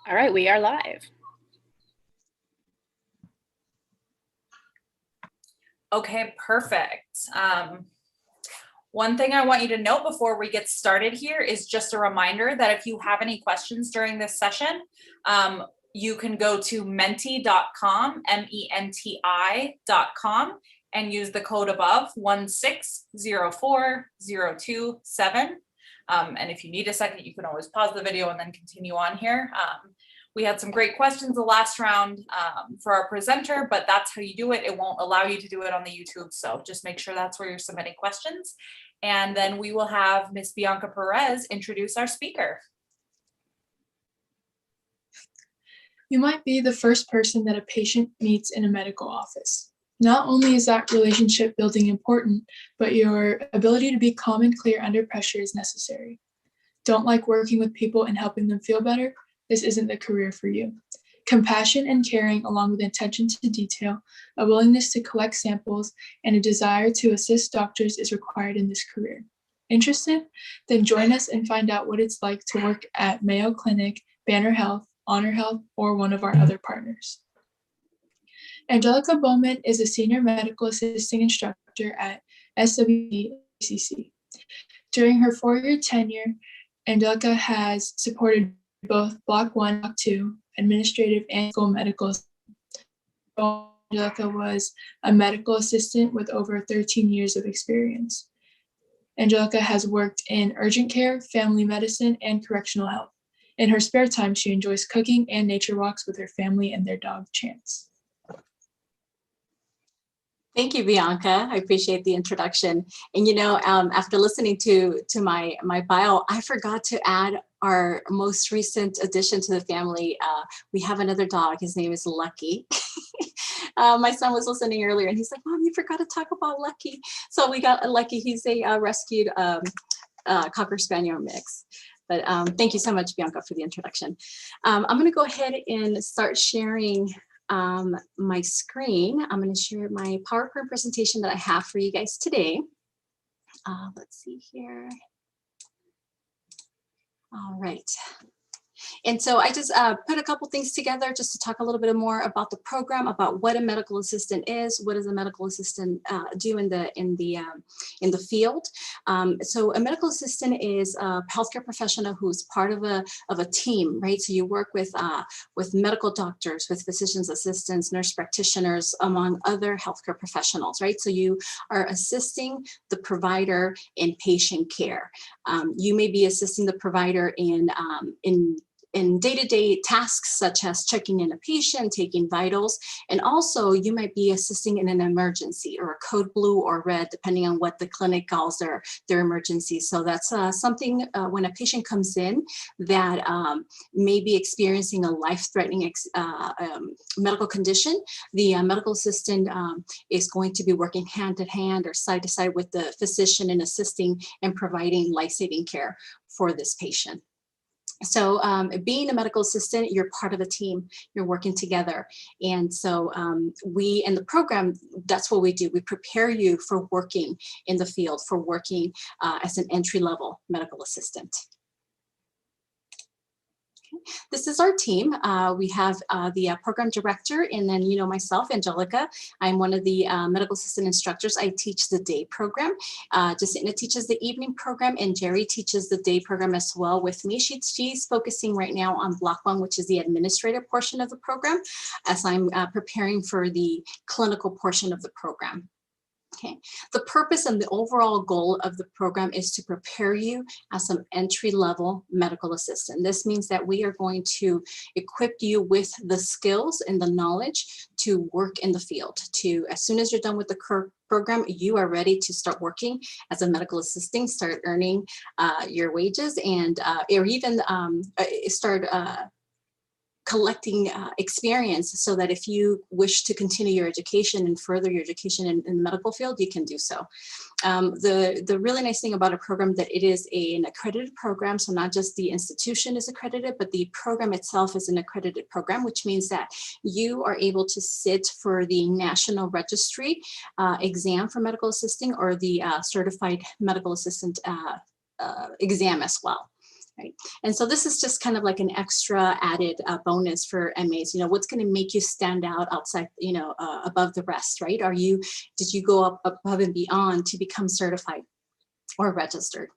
All right, we are live. Okay, perfect. One thing I want you to note before we get started here is just a reminder that if you have any questions during this session, you can go to menti.com, MENTI.com, and use the code above 1604027. And if you need a second, you can always pause the video and then continue on here. We had some great questions the last round for our presenter, but that's how you do it. It won't allow you to do it on the YouTube. So just make sure that's where you're submitting questions. And then we will have Ms. Bianca Perez introduce our speaker. You might be the first person that a patient meets in a medical office. Not only is that relationship building important, but your ability to be calm and clear under pressure is necessary. Don't like working with people and helping them feel better? This isn't the career for you. Compassion and caring, along with attention to detail, a willingness to collect samples, and a desire to assist doctors is required in this career. Interested? Then join us and find out what it's like to work at Mayo Clinic, Banner Health, Honor Health, or one of our other partners. Angelica Bowman is a senior medical assisting instructor at SWACC. During her 4-year tenure, Angelica has supported both Block 1 and Block 2 administrative and school medical assistants. Angelica was a medical assistant with over 13 years of experience. Angelica has worked in urgent care, family medicine, and correctional health. In her spare time, she enjoys cooking and nature walks with her family and their dog, Chance. Thank you, Bianca. I appreciate the introduction. And you know, after listening to my bio, I forgot to add our most recent addition to the family. We have another dog. His name is Lucky. My son was listening earlier and he's like, "Mom, you forgot to talk about Lucky." So we got Lucky. He's a rescued Cocker Spaniel mix. But thank you so much, Bianca, for the introduction. I'm going to go ahead and start sharing my screen. I'm going to share my PowerPoint presentation that I have for you guys today. Let's see here. All right. And so I just put a couple things together just to talk a little bit more about the program, about what a medical assistant is, what does a medical assistant do in the field. So a medical assistant is a healthcare professional who's part of a team, right? So you work with medical doctors, with physician's assistants, nurse practitioners, among other healthcare professionals, right? So you are assisting the provider in patient care. You may be assisting the provider in day-to-day tasks such as checking in a patient, taking vitals, and also you might be assisting in an emergency or a code blue or red, depending on what the clinic calls their emergency. So that's something when a patient comes in that may be experiencing a life-threatening medical condition, the medical assistant is going to be working hand in hand or side to side with the physician and assisting and providing life-saving care for this patient. So being a medical assistant, you're part of a team, you're working together. And so we in the program, that's what we do. We prepare you for working in the field, for working as an entry-level medical assistant. This is our team. We have the program director, and then, you know, myself, Angelica. I'm one of the medical assistant instructors. I teach the day program. Jacinta teaches the evening program, and Jerry teaches the day program as well with me. She's focusing right now on Block 1, which is the administrative portion of the program, as I'm preparing for the clinical portion of the program. Okay, the purpose and the overall goal of the program is to prepare you as an entry-level medical assistant. This means that we are going to equip you with the skills and the knowledge to work in the field. To, as soon as you're done with the program, you are ready to start working as a medical assistant, start earning your wages, and or even start collecting experience, so that if you wish to continue your education and further your education in the medical field, you can do so. The really nice thing about a program that it is an accredited program, so not just the institution is accredited, but the program itself is an accredited program, which means that you are able to sit for the National Registry exam for medical assisting, or the Certified Medical Assistant exam as well. Right. And so this is just kind of like an extra added bonus for MAs, what's going to make you stand out outside, above the rest, right? Did you go up above and beyond to become certified or registered?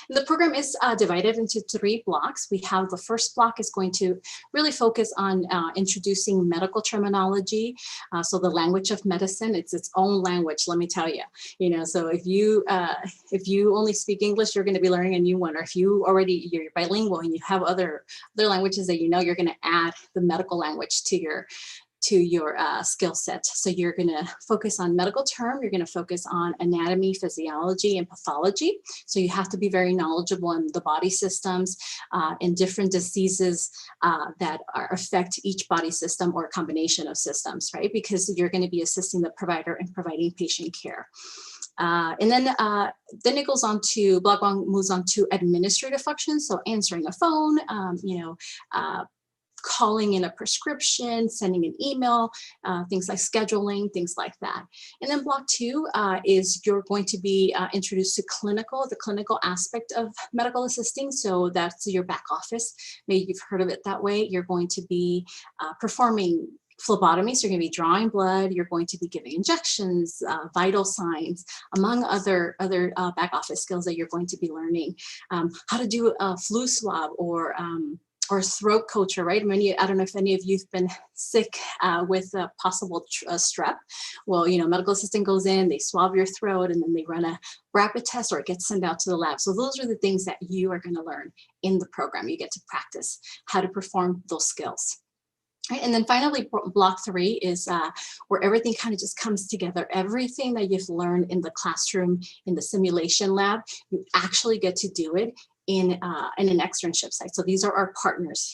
The program is divided into 3 blocks. We have the first block is going to really focus on introducing medical terminology. So the language of medicine, it's its own language, let me tell you. So if you only speak English, you're going to be learning a new one. Or if you're bilingual and you have other languages that you're going to add the medical language to your skill set. So you're going to focus on medical term, you're going to focus on anatomy, physiology, and pathology. So you have to be very knowledgeable in the body systems and different diseases that affect each body system or combination of systems, right? Because you're going to be assisting the provider in providing patient care. And then it goes on to, block 1 moves on to administrative functions. So answering a phone, calling in a prescription, sending an email, things like scheduling, things like that. And then block 2 is you're going to be introduced to the clinical aspect of medical assisting. So that's your back office. Maybe you've heard of it that way. You're going to be performing phlebotomy, so you're going to be drawing blood, you're going to be giving injections, vital signs, among other back office skills that you're going to be learning. How to do a flu swab or throat culture, right? I don't know if any of you've been sick with a possible strep. Well, medical assistant goes in, they swab your throat, and then they run a rapid test, or it gets sent out to the lab. So those are the things that you are going to learn in the program. You get to practice how to perform those skills. Right. And then finally, block 3 is where everything kind of just comes together. Everything that you've learned in the classroom, in the simulation lab, you actually get to do it in an externship site. So these are our partners.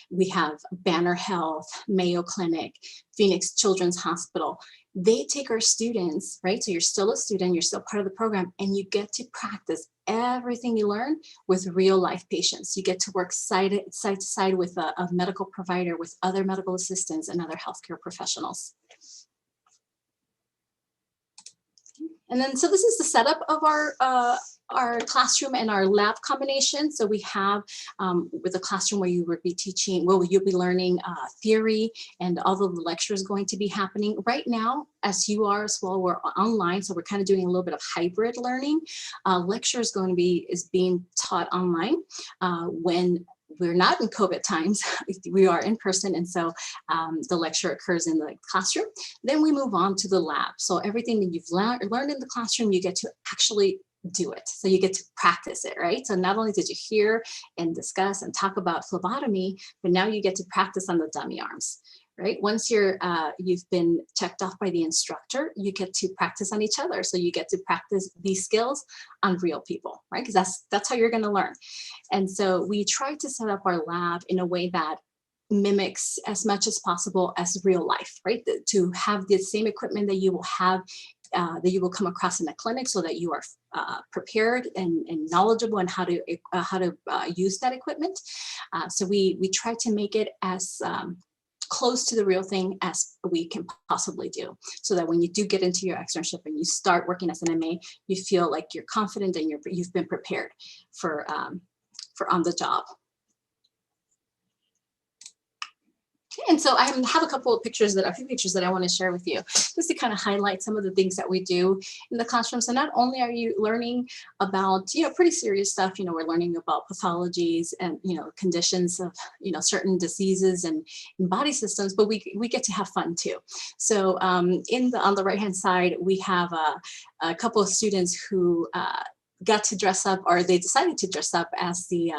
We have Banner Health, Mayo Clinic, Phoenix Children's Hospital. They take our students, right? So you're still a student, you're still part of the program, and you get to practice everything you learn with real life patients. You get to work side to side with a medical provider, with other medical assistants and other healthcare professionals. And then, so this is the setup of our classroom and our lab combination. So we have with a classroom where you would be teaching, you'll be learning theory, and all of the lectures going to be happening. Right now, as you are as well, we're online, so we're kind of doing a little bit of hybrid learning. Lecture is being taught online when we're not in COVID times, we are in person. And so the lecture occurs in the classroom. Then we move on to the lab. So everything that you've learned in the classroom, you get to actually do it. So you get to practice it, right? So not only did you hear and discuss and talk about phlebotomy, but now you get to practice on the dummy arms, right? Once you've been checked off by the instructor, you get to practice on each other. So you get to practice these skills on real people, right? Because that's how you're going to learn. And so we try to set up our lab in a way that mimics as much as possible as real life, right? To have the same equipment that you will have that you will come across in a clinic, so that you are prepared and knowledgeable on how to use that equipment. So we try to make it as close to the real thing as we can possibly do, so that when you do get into your externship and you start working as an MA, you feel like you're confident and you've been prepared for on the job. And so I have a few pictures that I want to share with you, just to kind of highlight some of the things that we do in the classroom. So not only are you learning about, pretty serious stuff, we're learning about pathologies and, conditions of, certain diseases and body systems, but we get to have fun too. So on the right-hand side, we have a couple of students who got to dress up, or they decided to dress up as the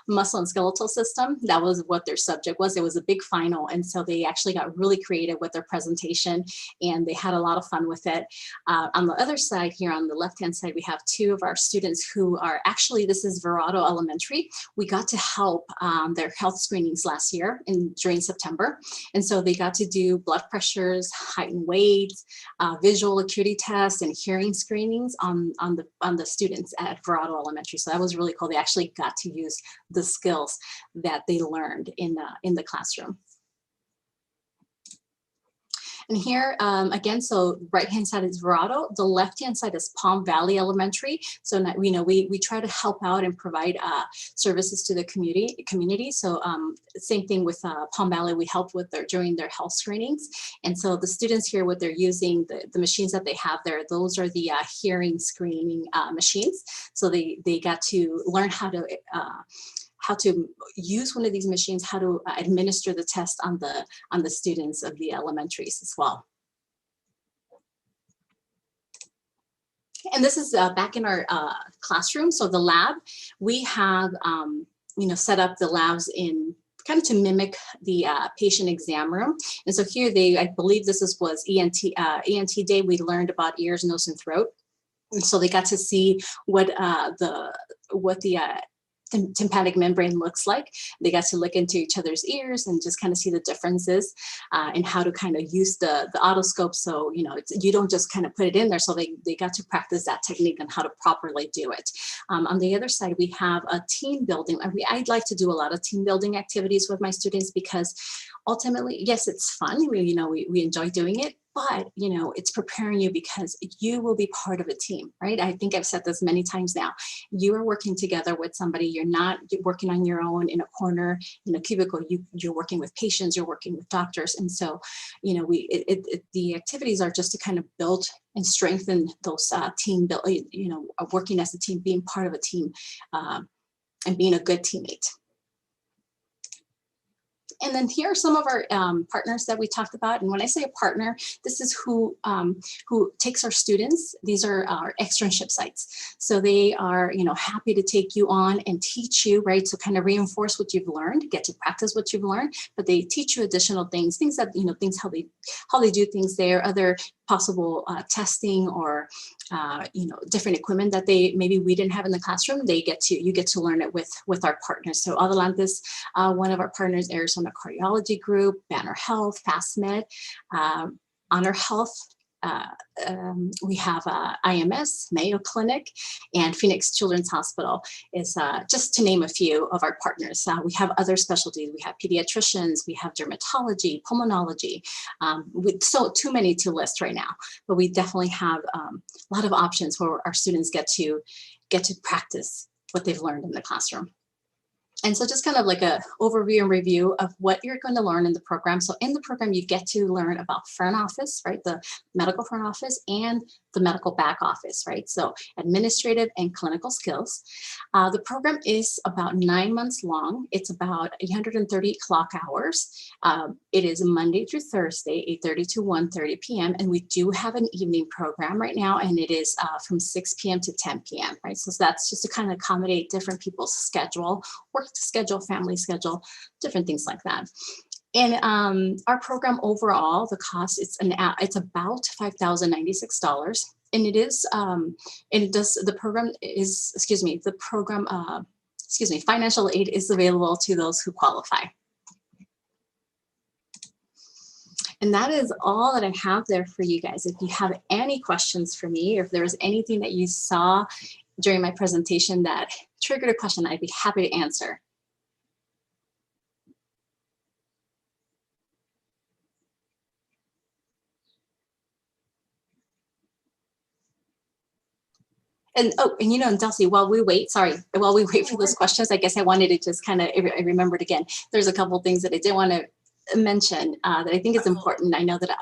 muscle and skeletal system. That was what their subject was. It was a big final. And so they actually got really creative with their presentation, and they had a lot of fun with it. On the other side here, on the left-hand side, we have 2 of our students who are actually, this is Verado Elementary. We got to help their health screenings last year during September. And so they got to do blood pressures, height and weight, visual acuity tests, and hearing screenings on the students at Verado Elementary. So that was really cool. They actually got to use the skills that they learned in the classroom. And here, again, so right-hand side is Verado, the left-hand side is Palm Valley Elementary. So, we try to help out and provide services to the community. So same thing with Palm Valley, we help with during their health screenings. And so the students here, what they're using, the machines that they have there, those are the hearing screening machines. So they got to learn how to use one of these machines, how to administer the test on the students of the elementaries as well. And this is back in our classroom. So the lab, we have set up the labs in kind of to mimic the patient exam room. And so here I believe this was ENT day. We learned about ears, nose, and throat. And so they got to see what the tympanic membrane looks like. They got to look into each other's ears and just kind of see the differences and how to kind of use the otoscope. So, you don't just kind of put it in there. So they got to practice that technique on how to properly do it. On the other side, we have a team building. I'd like to do a lot of team building activities with my students because ultimately, yes, it's fun. We enjoy doing it. But, it's preparing you because you will be part of a team, right? I think I've said this many times now. You are working together with somebody. You're not working on your own in a corner, in a cubicle. You're working with patients. You're working with doctors. And so, the activities are just to kind of build and strengthen those team, working as a team, being part of a team, and being a good teammate. And then here are some of our partners that we talked about. And when I say a partner, this is who takes our students. These are our externship sites. So they are, happy to take you on and teach you, right? So kind of reinforce what you've learned, get to practice what you've learned, but they teach you additional things that, things how they do things there, other possible testing or, different equipment that maybe we didn't have in the classroom. You get to learn it with our partners. So Adelantis, one of our partners, Arizona Cardiology Group, Banner Health, FastMed, Honor Health. We have IMS, Mayo Clinic, and Phoenix Children's Hospital is just to name a few of our partners. We have other specialties. We have pediatricians, we have dermatology, pulmonology. So too many to list right now, but we definitely have a lot of options where our students get to practice what they've learned in the classroom. And so just kind of like a overview and review of what you're going to learn in the program. So in the program, you get to learn about front office, right? The medical front office and the medical back office, right? So administrative and clinical skills. The program is about 9 months long. It's about 830 clock hours. It is Monday through Thursday, 8:30 to 1:30 p.m. And we do have an evening program right now, and it is from 6 p.m. to 10 p.m., right? So that's just to kind of accommodate different people's schedule, work schedule, family schedule, different things like that. And our program overall, the cost it's about $5,096, and it is financial aid is available to those who qualify. And that is all that I have there for you guys. If you have any questions for me, or if there was anything that you saw during my presentation that triggered a question, I'd be happy to answer. And Dulcie, while we wait for those questions, I guess I wanted to just kind of, I remembered again, there's a couple of things that I did want to mention that I think is important. I know that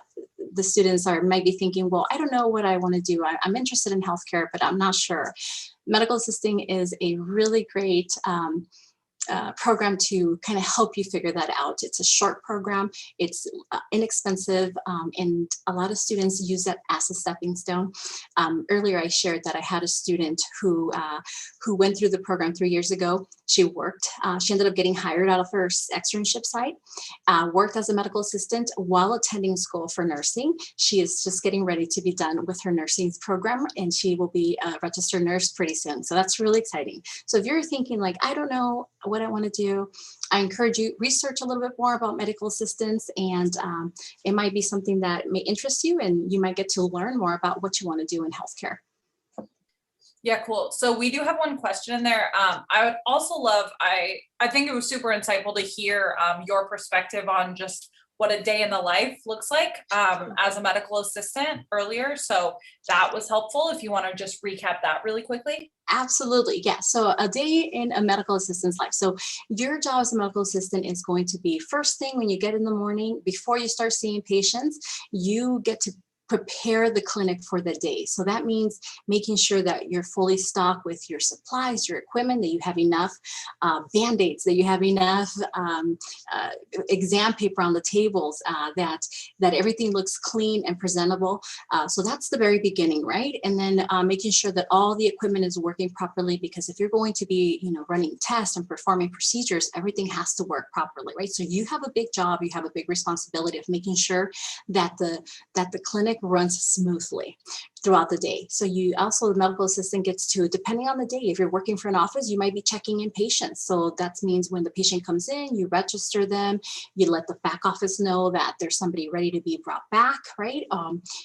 the students might be thinking, well, I don't know what I want to do. I'm interested in healthcare, but I'm not sure. Medical assisting is a really great program to kind of help you figure that out. It's a short program, it's inexpensive, and a lot of students use that as a stepping stone. Earlier I shared that I had a student who went through the program 3 years ago. She ended up getting hired out of her externship site, worked as a medical assistant while attending school for nursing. She is just getting ready to be done with her nursing program, and she will be a registered nurse pretty soon. So that's really exciting. So if you're thinking like, I don't know what I want to do, I encourage you research a little bit more about medical assistants, and it might be something that may interest you, and you might get to learn more about what you want to do in healthcare. Yeah, cool. So we do have one question in there. I would also love, I think it was super insightful to hear your perspective on just what a day in the life looks like as a medical assistant earlier. So that was helpful if you want to just recap that really quickly. Absolutely. Yeah. So a day in a medical assistant's life. So your job as a medical assistant is going to be first thing when you get in the morning, before you start seeing patients, you get to prepare the clinic for the day. So that means making sure that you're fully stocked with your supplies, your equipment, that you have enough Band-Aids, that you have enough exam paper on the tables, that everything looks clean and presentable. So that's the very beginning, right? And then making sure that all the equipment is working properly, because if you're going to be, running tests and performing procedures, everything has to work properly, right? So you have a big job, you have a big responsibility of making sure that the clinic runs smoothly throughout the day. So you also, the medical assistant gets to, depending on the day, if you're working for an office, you might be checking in patients. So that means when the patient comes in, you register them, you let the back office know that there's somebody ready to be brought back, right?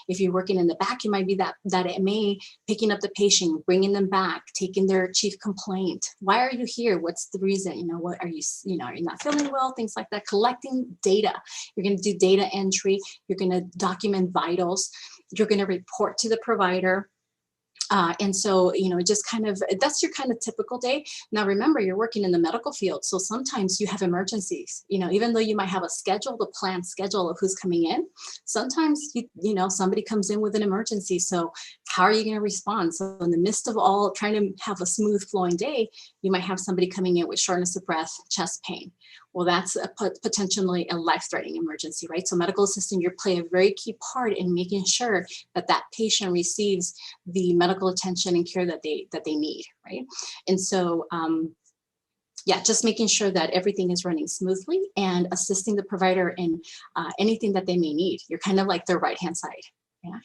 If you're working in the back, you might be that MA picking up the patient, bringing them back, taking their chief complaint. Why are you here? What's the reason? What are you, are you not feeling well? Things like that. Collecting data. You're going to do data entry. You're going to document vitals. You're going to report to the provider. And so, just kind of, that's your kind of typical day. Now, remember, you're working in the medical field. So sometimes you have emergencies, even though you might have a planned schedule of who's coming in, sometimes, somebody comes in with an emergency. So how are you going to respond? So in the midst of all trying to have a smooth flowing day, you might have somebody coming in with shortness of breath, chest pain. Well, that's potentially a life-threatening emergency, right? So medical assistant, you play a very key part in making sure that that patient receives the medical attention and care that they need, right? And so, just making sure that everything is running smoothly and assisting the provider in anything that they may need. You're kind of like their right-hand side. Yeah.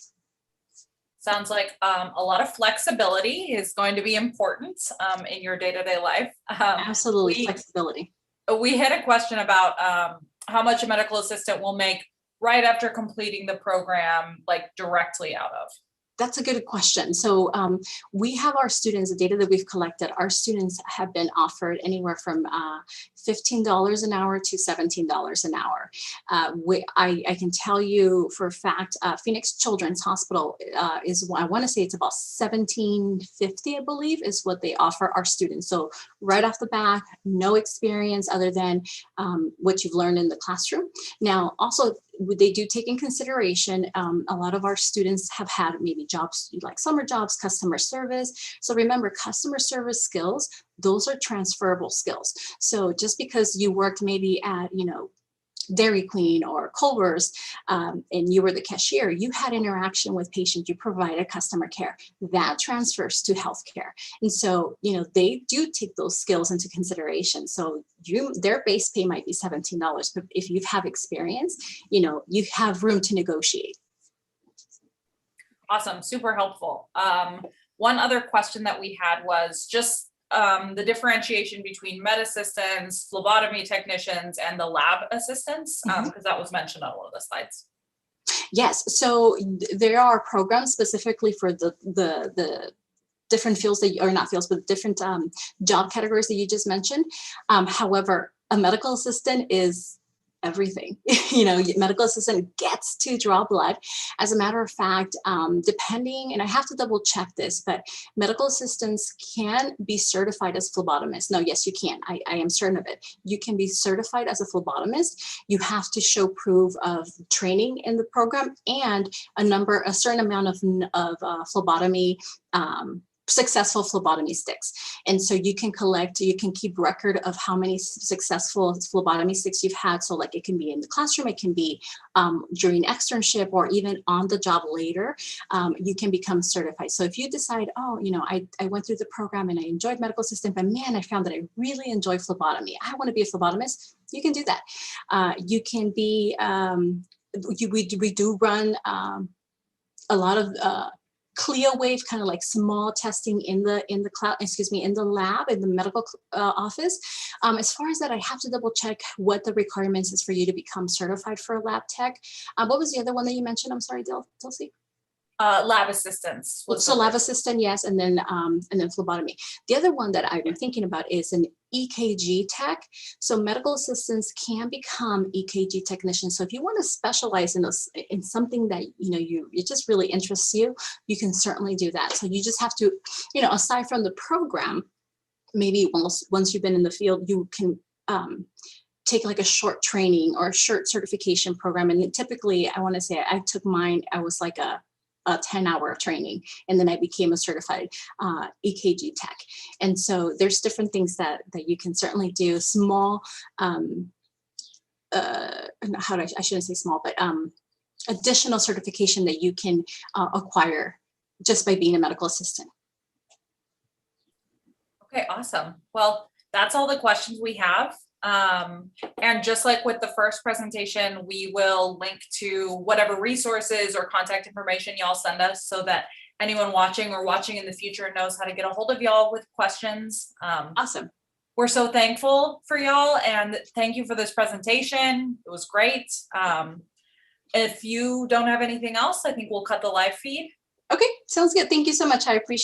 Sounds like a lot of flexibility is going to be important in your day-to-day life. Absolutely, flexibility. We had a question about how much a medical assistant will make right after completing the program, like directly out of. That's a good question. So we have our students, the data that we've collected, our students have been offered anywhere from $15 an hour to $17 an hour. I can tell you for a fact, Phoenix Children's Hospital is, I want to say it's about $17.50, I believe, is what they offer our students. So right off the bat, no experience other than what you've learned in the classroom. Now, also, they do take in consideration, a lot of our students have had maybe jobs like summer jobs, customer service. So remember, customer service skills, those are transferable skills. So just because you worked maybe at, Dairy Queen or Culver's, and you were the cashier, you had interaction with patients, you provided customer care. That transfers to healthcare. And so, they do take those skills into consideration. So their base pay might be $17, but if you have experience, you have room to negotiate. Awesome, super helpful. One other question that we had was just the differentiation between med assistants, phlebotomy technicians, and the lab assistants, because that was mentioned on one of the slides. Yes, so there are programs specifically for the different fields that, or not fields, but different job categories that you just mentioned. However, a medical assistant is everything. Medical assistant gets to draw blood. As a matter of fact, depending, and I have to double check this, but medical assistants can be certified as phlebotomists. No, yes, you can. I am certain of it. You can be certified as a phlebotomist. You have to show proof of training in the program and a certain amount of phlebotomy, successful phlebotomy sticks. And so you can keep record of how many successful phlebotomy sticks you've had. So like it can be in the classroom, it can be during externship, or even on the job later, you can become certified. So if you decide, I went through the program and I enjoyed medical assistant, but man, I found that I really enjoy phlebotomy. I want to be a phlebotomist. You can do that. You can be, we do run a lot of CLIA wave, kind of like small testing in the lab, in the medical office. As far as that, I have to double check what the requirements is for you to become certified for a lab tech. What was the other one that you mentioned? I'm sorry, Dulcie. Lab assistants. was So the lab third. assistant, yes, and then phlebotomy. The other one that I've been thinking about is an EKG tech. So medical assistants can become EKG technicians. So if you want to specialize in something that it just really interests you, you can certainly do that. So you just have to, aside from the program, maybe once you've been in the field, you can take like a short training or a short certification program. And typically, I want to say I took mine. I was like a 10-hour training, and then I became a certified EKG tech. And so there's different things that you can certainly do. Small, I shouldn't say small, but additional certification that you can acquire just by being a medical assistant. Okay, awesome. Well, that's all the questions we have. And just like with the first presentation, we will link to whatever resources or contact information y'all send us so that anyone watching or watching in the future knows how to get a hold of y'all with questions. Awesome. We're so thankful for y'all, and thank you for this presentation. It was great. If you don't have anything else, I think we'll cut the live feed. Okay, sounds good. Thank you so much. I appreciate